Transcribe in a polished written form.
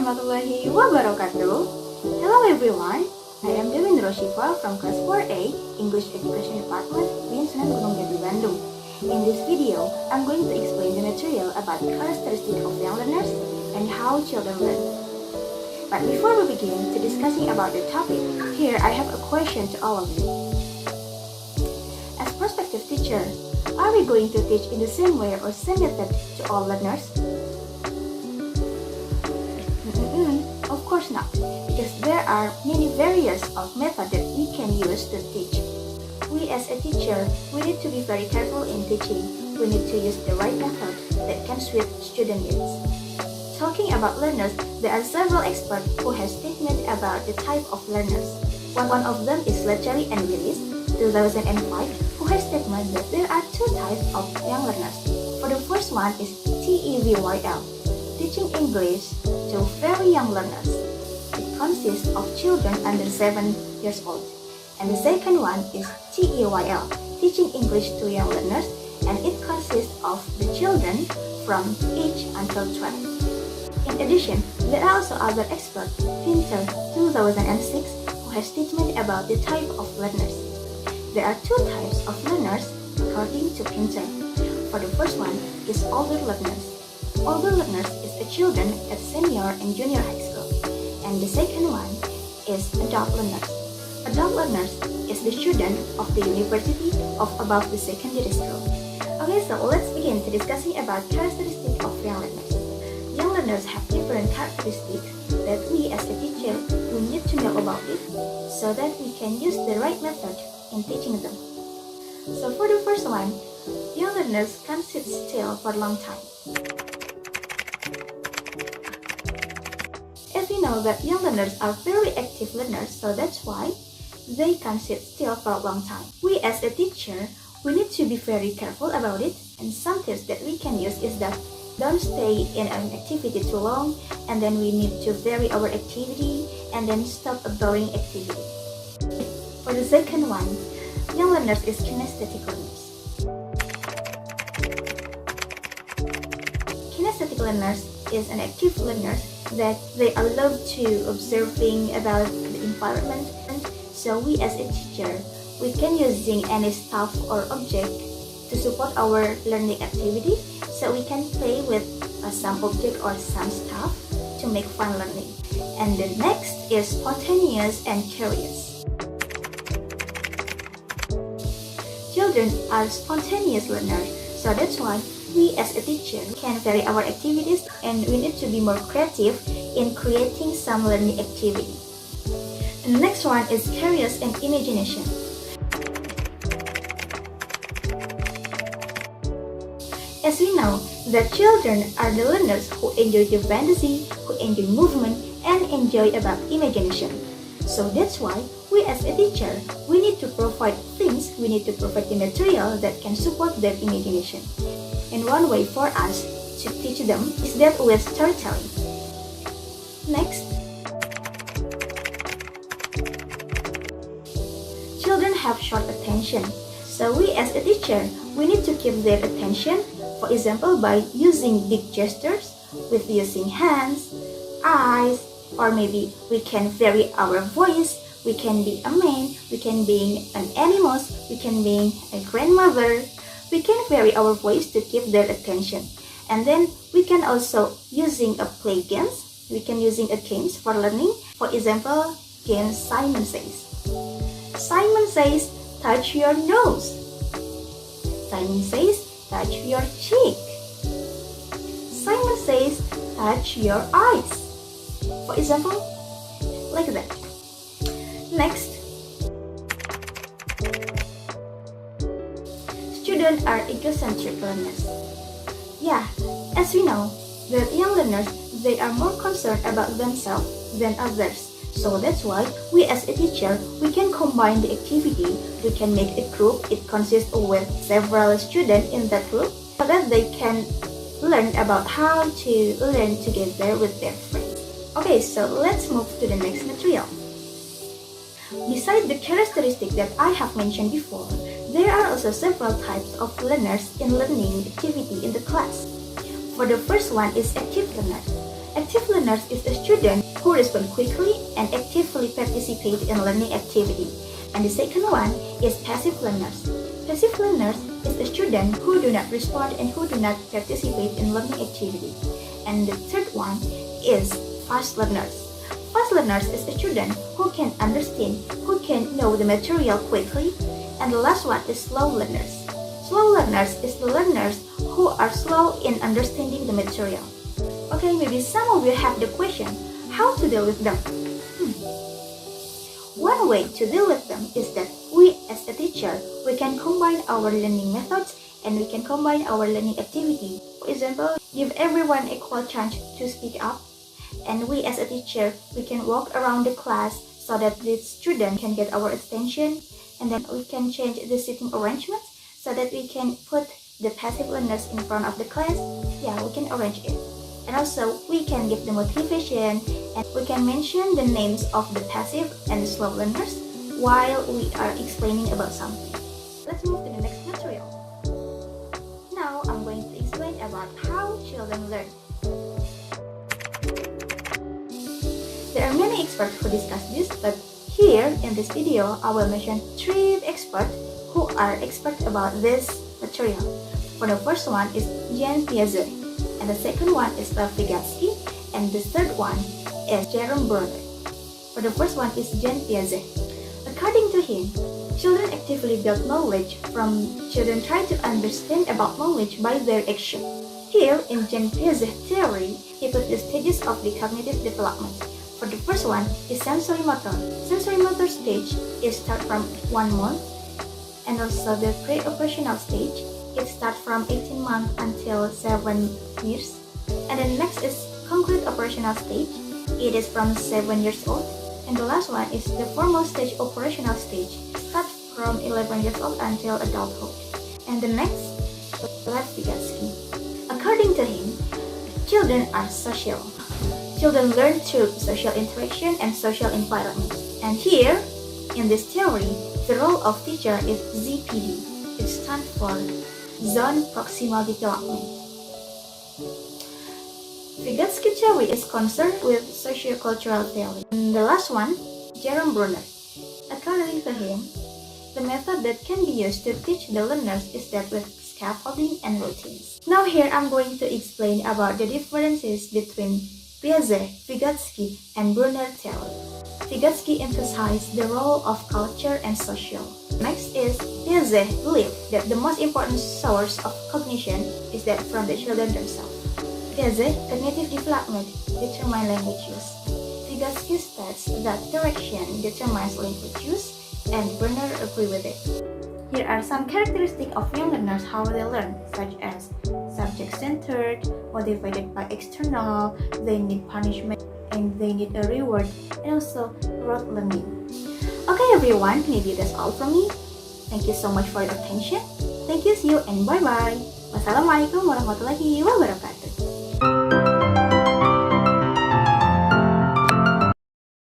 warahmatullahi wabarakatuh. Hello everyone, I am Dewi Nurul Syipa from class 4A, English Education Department, Sunan Gunung, Djati, Bandung. In this video, I'm going to explain the material about characteristics of young learners and how children learn. But before we begin to discussing about the topic, here I have a question to all of you. As prospective teacher, are we going to teach in the same way or same method to all learners? Of course not, because there are many various of methods that we can use to teach. We as a teacher, we need to be very careful in teaching. We need to use the right method that can suit student needs. Talking about learners, there are several experts who have statements about the type of learners. One of them is Djati and Willis, 2005, who has statement that there are two types of young learners. For the first one is TEYL, teaching English to very young learners. It consists of children under 7 years old. And the second one is TEYL, teaching English to young learners, and it consists of the children from age until 12. In addition, there are also other experts, Pinter 2006, who has statement about the type of learners. There are two types of learners according to Pinter. For the first one is older learners. Older learners is the children at senior and junior high school. And the second one is adult learners. Adult learners is the student of the university of above the secondary school. Okay, so let's begin to discussing about characteristics of young learners. Young learners have different characteristics that we as a teacher will need to know about it so that we can use the right method in teaching them. So for the first one, young learners can sit still for a long time. As we know that young learners are very active learners, so that's why they can sit still for a long time. We as a teacher, we need to be very careful about it, and some tips that we can use is that don't stay in an activity too long, and then we need to vary our activity, and then stop a boring activity. For the second one, young learners is kinesthetic learners. Kinesthetic learners is an active learners that they are love to observing about the environment. So we as a teacher, we can using any stuff or object to support our learning activity. So we can play with some object or some stuff to make fun learning. And the next is spontaneous and curious. Children are spontaneous learners, so that's why we as a teacher can vary our activities, and we need to be more creative in creating some learning activity. And the next one is curious and imagination. As we know, that children are the learners who enjoy the fantasy, who enjoy movement, and enjoy about imagination. So that's why we as a teacher, we need to provide things, we need to provide the material that can support their imagination. And one way for us to teach them is that with storytelling. Next, children have short attention. So we as a teacher, we need to keep their attention, for example, by using big gestures, with using hands, eyes, or maybe we can vary our voice. We can be a man, we can be an animal, we can be a grandmother. We can vary our voice to keep their attention. And then we can also using a play games. We can using a games for learning. For example, game Simon Says. Simon says, touch your nose. Simon says, touch your cheek. Simon says, touch your eyes. For example, like that. Next, students are egocentric learners. Yeah, as we know, that young learners, they are more concerned about themselves than others. So that's why we as a teacher, we can combine the activity. We can make a group. It consists with several students in that group, so that they can learn about how to learn together with their friends. Okay, so let's move to the next material. Besides the characteristic that I have mentioned before, there are also several types of learners in learning activity in the class. For the first one is active learner. Active learners is a student who respond quickly and actively participate in learning activity. And the second one is passive learners. Passive learners is a student who do not respond and who do not participate in learning activity. And the third one is fast learners. Fast learners is a student who can understand, who can know the material quickly. And the last one is slow learners. Slow learners is the learners who are slow in understanding the material. Okay, maybe some of you have the question, how to deal with them? One way to deal with them is that we as a teacher, we can combine our learning methods and we can combine our learning activity. For example, give everyone equal chance to speak up. And we as a teacher, we can walk around the class so that the student can get our attention. And then we can change the seating arrangements so that we can put the passive learners in front of the class. Yeah, we can arrange it. And also, we can give the motivation and we can mention the names of the passive and the slow learners while we are explaining about something. Let's move to the next material. Now, I'm going to explain about how children learn. There are many experts who discuss this, but here in this video, I will mention 3 experts who are expert about this material. For the first one is Djati, and the second one is Djati, and the third one is Brunner. For the first one is Djati. According to him, children actively build knowledge from children try to understand about knowledge by their action. Here in Djati's theory, he put the stages of the cognitive development. For the first one is sensory motor. Sensory motor stage is start from 1 month, and also the pre-operational stage, it starts from 18 months until 7 years. And the next is concrete operational stage, it is from 7 years old. And the last one is the formal stage operational stage, it starts from 11 years old until adulthood. And the next, Djati. According to him, children are social. Children learn through social interaction and social environment. And here, in this theory, the role of teacher is ZPD. It stands for Zone Proximal Development. Vygotsky theory is concerned with sociocultural theory. And the last one, Brunner. According to him, the method that can be used to teach the learners is that with scaffolding and routines. Now here I'm going to explain about the differences between Vygotsky and Brunner theory. Vygotsky emphasized the role of culture and social. Next is Piaget believed that the most important source of cognition is that from the children themselves. Piaget, cognitive development determines language use. Vygotsky states that direction determines language use, and Brunner agree with it. Here are some characteristics of young learners how they learn, such as subject-centered, motivated by external, they need punishment and they need a reward, and also rote learning. Okay everyone, maybe that's all from me. Thank you so much for your attention. Thank you, see you and bye-bye. Wassalamualaikum warahmatullahi wabarakatuh.